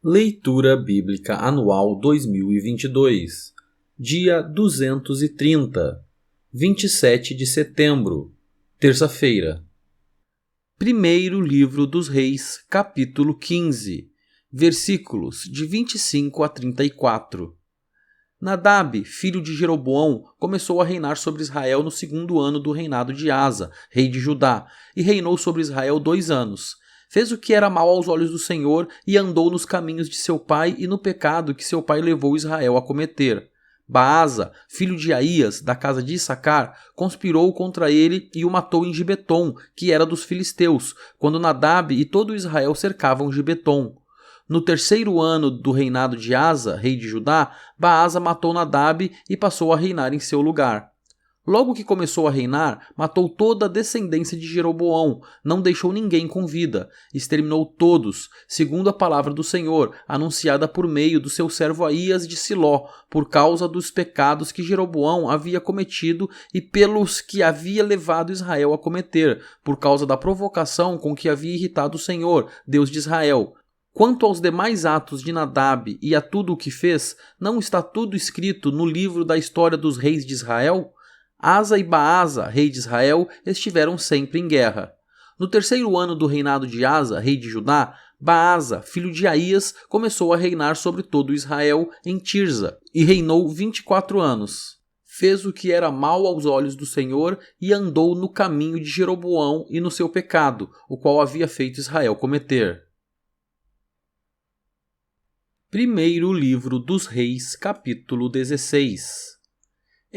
Leitura Bíblica Anual 2022, dia 230, 27 de setembro, terça-feira. Primeiro Livro dos Reis, capítulo 15, versículos de 25 a 34. Nadab, filho de Jeroboão, começou a reinar sobre Israel no segundo ano do reinado de Asa, rei de Judá, e reinou sobre Israel 2 anos. Fez o que era mal aos olhos do Senhor e andou nos caminhos de seu pai e no pecado que seu pai levou Israel a cometer. Baasa, filho de Aías, da casa de Issacar, conspirou contra ele e o matou em Gibeton, que era dos filisteus, quando Nadab e todo Israel cercavam Gibeton. No terceiro ano do reinado de Asa, rei de Judá, Baasa matou Nadab e passou a reinar em seu lugar. Logo que começou a reinar, matou toda a descendência de Jeroboão, não deixou ninguém com vida, exterminou todos, segundo a palavra do Senhor, anunciada por meio do seu servo Aías de Siló, por causa dos pecados que Jeroboão havia cometido e pelos que havia levado Israel a cometer, por causa da provocação com que havia irritado o Senhor, Deus de Israel. Quanto aos demais atos de Nadab e a tudo o que fez, não está tudo escrito no livro da história dos reis de Israel? Asa e Baasa, rei de Israel, estiveram sempre em guerra. No terceiro ano do reinado de Asa, rei de Judá, Baasa, filho de Aías, começou a reinar sobre todo Israel em Tirza, e reinou 24 anos. Fez o que era mal aos olhos do Senhor e andou no caminho de Jeroboão e no seu pecado, o qual havia feito Israel cometer. Primeiro Livro dos Reis, capítulo 16.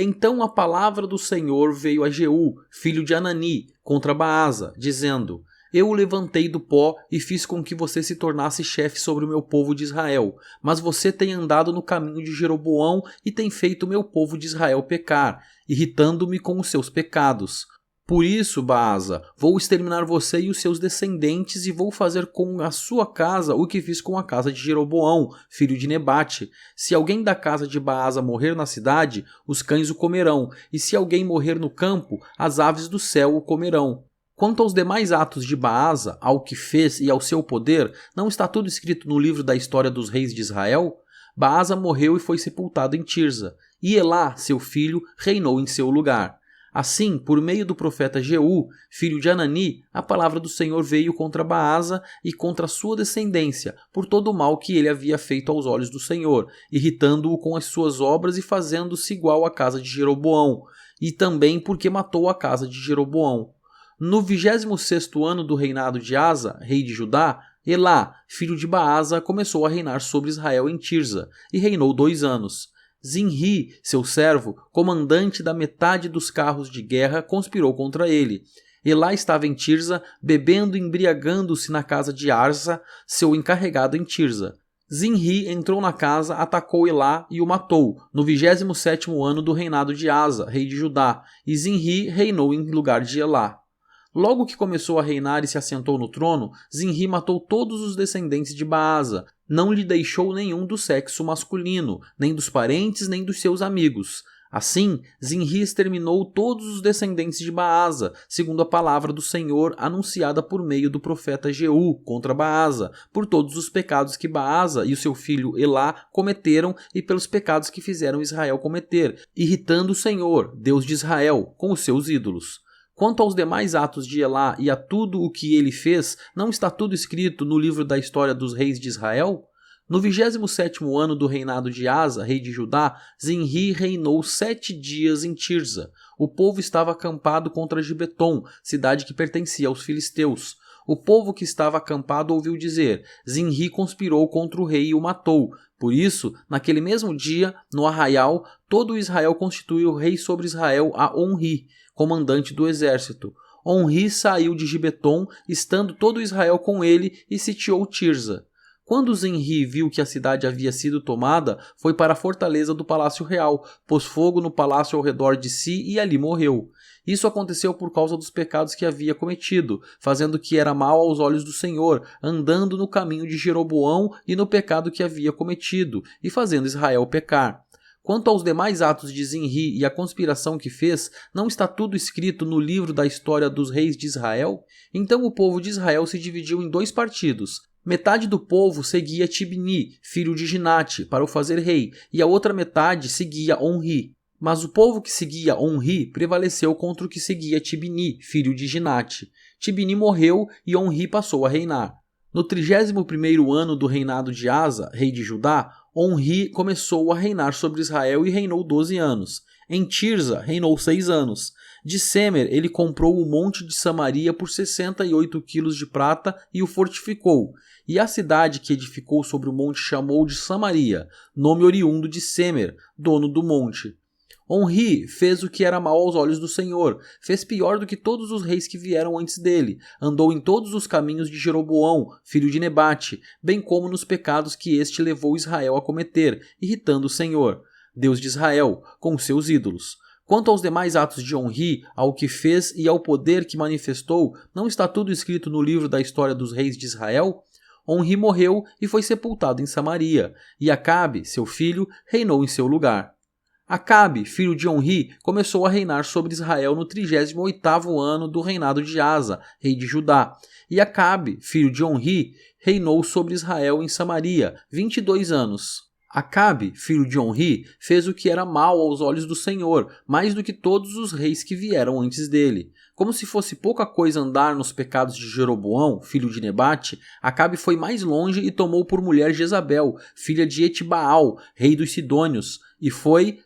Então a palavra do Senhor veio a Jeú, filho de Anani, contra Baasa, dizendo: Eu o levantei do pó e fiz com que você se tornasse chefe sobre o meu povo de Israel, mas você tem andado no caminho de Jeroboão e tem feito o meu povo de Israel pecar, irritando-me com os seus pecados. Por isso, Baasa, vou exterminar você e os seus descendentes e vou fazer com a sua casa o que fiz com a casa de Jeroboão, filho de Nebate. Se alguém da casa de Baasa morrer na cidade, os cães o comerão, e se alguém morrer no campo, as aves do céu o comerão. Quanto aos demais atos de Baasa, ao que fez e ao seu poder, não está tudo escrito no livro da história dos reis de Israel? Baasa morreu e foi sepultado em Tirza, e Elá, seu filho, reinou em seu lugar. Assim, por meio do profeta Jeú, filho de Anani, a palavra do Senhor veio contra Baasa e contra sua descendência, por todo o mal que ele havia feito aos olhos do Senhor, irritando-o com as suas obras e fazendo-se igual à casa de Jeroboão, e também porque matou a casa de Jeroboão. No 26º ano do reinado de Asa, rei de Judá, Elá, filho de Baasa, começou a reinar sobre Israel em Tirza, e reinou 2 anos. Zinri, seu servo, comandante da metade dos carros de guerra, conspirou contra ele. Elá estava em Tirza, bebendo e embriagando-se na casa de Arsa, seu encarregado em Tirza. Zinri entrou na casa, atacou Elá e o matou, no 27º ano do reinado de Asa, rei de Judá, e Zinri reinou em lugar de Elá. Logo que começou a reinar e se assentou no trono, Zinri matou todos os descendentes de Baasa, não lhe deixou nenhum do sexo masculino, nem dos parentes, nem dos seus amigos. Assim, Zinri exterminou todos os descendentes de Baasa, segundo a palavra do Senhor anunciada por meio do profeta Jeú contra Baasa, por todos os pecados que Baasa e o seu filho Elá cometeram e pelos pecados que fizeram Israel cometer, irritando o Senhor, Deus de Israel, com os seus ídolos. Quanto aos demais atos de Elá e a tudo o que ele fez, não está tudo escrito no livro da história dos reis de Israel? No 27º ano do reinado de Asa, rei de Judá, Zinri reinou 7 dias em Tirza. O povo estava acampado contra Gibeton, cidade que pertencia aos filisteus. O povo que estava acampado ouviu dizer: Zinri conspirou contra o rei e o matou. Por isso, naquele mesmo dia, no arraial, todo Israel constituiu rei sobre Israel a Onri, comandante do exército. Onri saiu de Gibeton, estando todo Israel com ele, e sitiou Tirza. Quando Zinri viu que a cidade havia sido tomada, foi para a fortaleza do palácio real, pôs fogo no palácio ao redor de si e ali morreu. Isso aconteceu por causa dos pecados que havia cometido, fazendo o que era mal aos olhos do Senhor, andando no caminho de Jeroboão e no pecado que havia cometido, e fazendo Israel pecar. Quanto aos demais atos de Zinri e a conspiração que fez, não está tudo escrito no livro da história dos reis de Israel? Então o povo de Israel se dividiu em 2 partidos. Metade do povo seguia Tibni, filho de Ginate, para o fazer rei, e a outra metade seguia Onri. Mas o povo que seguia Onri prevaleceu contra o que seguia Tibni, filho de Ginate. Tibni morreu e Onri passou a reinar. No 31º ano do reinado de Asa, rei de Judá, Onri começou a reinar sobre Israel e reinou 12 anos. Em Tirza, reinou 6 anos. De Semer, ele comprou o monte de Samaria por 68 quilos de prata e o fortificou. E a cidade que edificou sobre o monte chamou de Samaria, nome oriundo de Semer, dono do monte. Onri fez o que era mal aos olhos do Senhor, fez pior do que todos os reis que vieram antes dele, andou em todos os caminhos de Jeroboão, filho de Nebate, bem como nos pecados que este levou Israel a cometer, irritando o Senhor, Deus de Israel, com seus ídolos. Quanto aos demais atos de Onri, ao que fez e ao poder que manifestou, não está tudo escrito no livro da história dos reis de Israel? Onri morreu e foi sepultado em Samaria, e Acabe, seu filho, reinou em seu lugar. Acabe, filho de Onri, começou a reinar sobre Israel no 38º ano do reinado de Asa, rei de Judá. E Acabe, filho de Onri, reinou sobre Israel em Samaria, 22 anos. Acabe, filho de Onri, fez o que era mal aos olhos do Senhor, mais do que todos os reis que vieram antes dele. Como se fosse pouca coisa andar nos pecados de Jeroboão, filho de Nebate, Acabe foi mais longe e tomou por mulher Jezabel, filha de Etbaal, rei dos Sidônios, e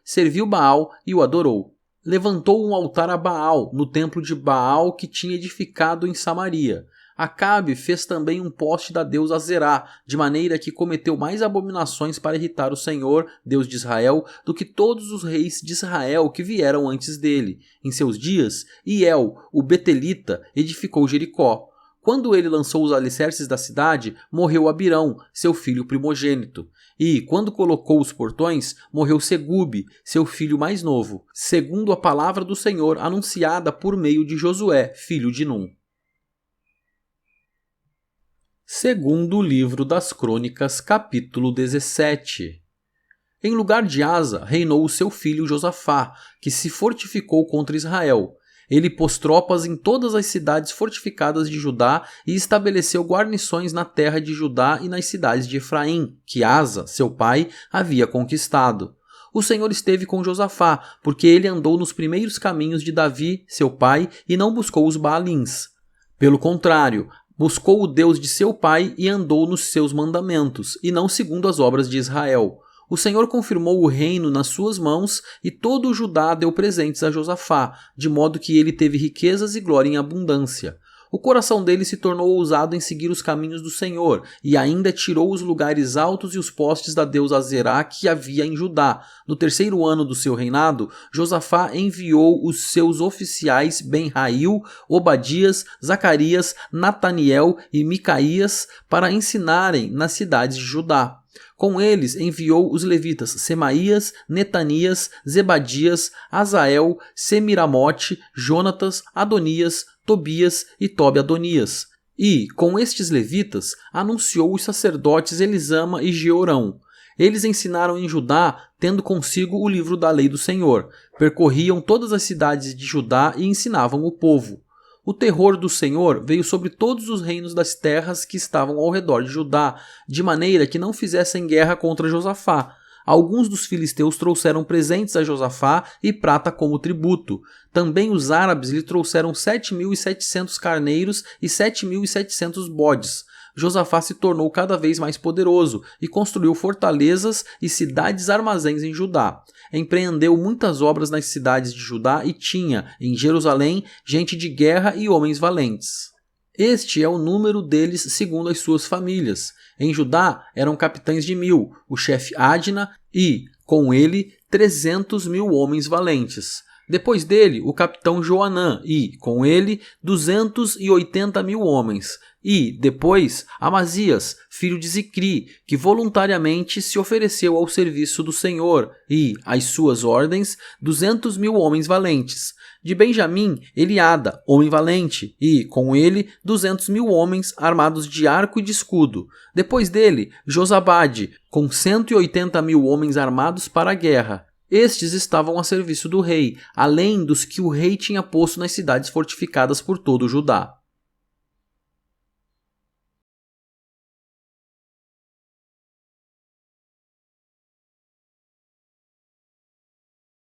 serviu Baal e o adorou. Levantou um altar a Baal, no templo de Baal que tinha edificado em Samaria. Acabe fez também um poste da deusa Azerá, de maneira que cometeu mais abominações para irritar o Senhor, Deus de Israel, do que todos os reis de Israel que vieram antes dele. Em seus dias, Iel, o Betelita, edificou Jericó. Quando ele lançou os alicerces da cidade, morreu Abirão, seu filho primogênito. E, quando colocou os portões, morreu Segube, seu filho mais novo, segundo a palavra do Senhor anunciada por meio de Josué, filho de Num. Segundo livro das Crônicas, capítulo 17. Em lugar de Asa, reinou o seu filho Josafá, que se fortificou contra Israel. Ele pôs tropas em todas as cidades fortificadas de Judá e estabeleceu guarnições na terra de Judá e nas cidades de Efraim, que Asa, seu pai, havia conquistado. O Senhor esteve com Josafá, porque ele andou nos primeiros caminhos de Davi, seu pai, e não buscou os Baalins. Pelo contrário, buscou o Deus de seu pai e andou nos seus mandamentos, e não segundo as obras de Israel. O Senhor confirmou o reino nas suas mãos e todo o Judá deu presentes a Josafá, de modo que ele teve riquezas e glória em abundância. O coração dele se tornou ousado em seguir os caminhos do Senhor e ainda tirou os lugares altos e os postes da deusa Azerá que havia em Judá. No 3º ano do seu reinado, Josafá enviou os seus oficiais Ben-Hail, Obadias, Zacarias, Nataniel e Micaías para ensinarem nas cidades de Judá. Com eles enviou os levitas Semaías, Netanias, Zebadias, Azael, Semiramote, Jonatas, Adonias, Tobias e Tobi-Adonias. E, com estes levitas, anunciou os sacerdotes Elisama e Jeorão. Eles ensinaram em Judá, tendo consigo o livro da lei do Senhor. Percorriam todas as cidades de Judá e ensinavam o povo. O terror do Senhor veio sobre todos os reinos das terras que estavam ao redor de Judá, de maneira que não fizessem guerra contra Josafá. Alguns dos filisteus trouxeram presentes a Josafá e prata como tributo. Também os árabes lhe trouxeram 7.700 carneiros e 7.700 bodes. Josafá se tornou cada vez mais poderoso e construiu fortalezas e cidades-armazéns em Judá. Empreendeu muitas obras nas cidades de Judá e tinha, em Jerusalém, gente de guerra e homens valentes. Este é o número deles segundo as suas famílias. Em Judá eram capitães de 1.000, o chefe Adna e, com ele, 300.000 homens valentes. Depois dele, o capitão Joanã e, com ele, 280.000 homens. E, depois, Amazias, filho de Zicri, que voluntariamente se ofereceu ao serviço do Senhor, e, às suas ordens, 200.000 homens valentes. De Benjamim, Eliada, homem valente, e, com ele, 200.000 homens armados de arco e de escudo. Depois dele, Josabade, com 180.000 homens armados para a guerra. Estes estavam a serviço do rei, além dos que o rei tinha posto nas cidades fortificadas por todo o Judá.